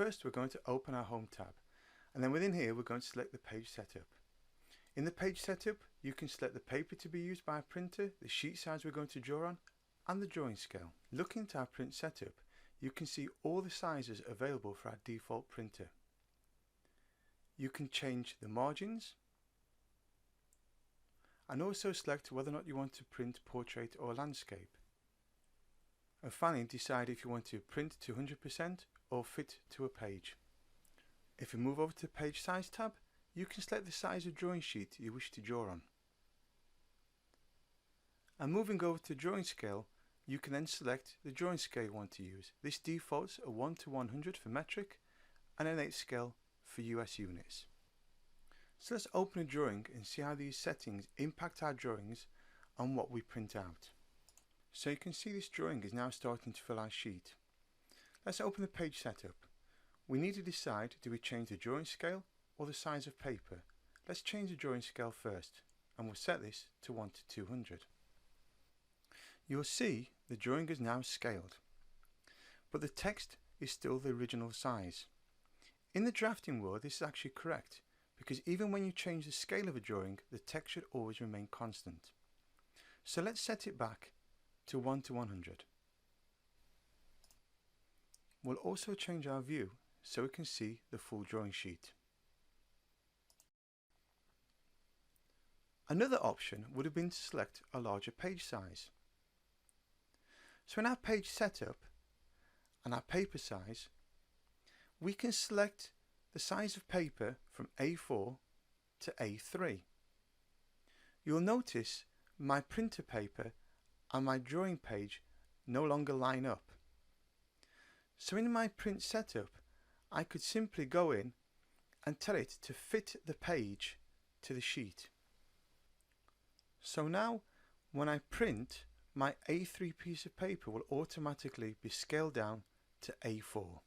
first we're going to open our Home tab, and then within here we're going to select the page setup. In the page setup you can select the paper to be used by a printer, the sheet size we're going to draw on, and the drawing scale. Looking at our print setup, you can see all the sizes available for our default printer. You can change the margins and also select whether or not you want to print portrait or landscape. And finally decide if you want to print to 100% or fit to a page. If you move over to the page size tab, you can select the size of drawing sheet you wish to draw on. And moving over to drawing scale, you can then select the drawing scale you want to use. This defaults a 1 to 100 for metric and an 8 scale for US units. So let's open a drawing and see how these settings impact our drawings and what we print out. So you can see this drawing is now starting to fill our sheet. Let's open the page setup. We need to decide, do we change the drawing scale or the size of paper? Let's change the drawing scale first, and we'll set this to 1 to 200. You'll see the drawing is now scaled, but the text is still the original size. In the drafting world this is actually correct, because even when you change the scale of a drawing, the text should always remain constant. So let's set it back to 1 to 100. We'll also change our view so we can see the full drawing sheet. Another option would have been to select a larger page size. So in our page setup and our paper size, we can select the size of paper from A4 to A3. You'll notice my printer paper and my drawing page no longer line up. So in my print setup, I could simply go in and tell it to fit the page to the sheet. So now when I print, my A3 piece of paper will automatically be scaled down to A4.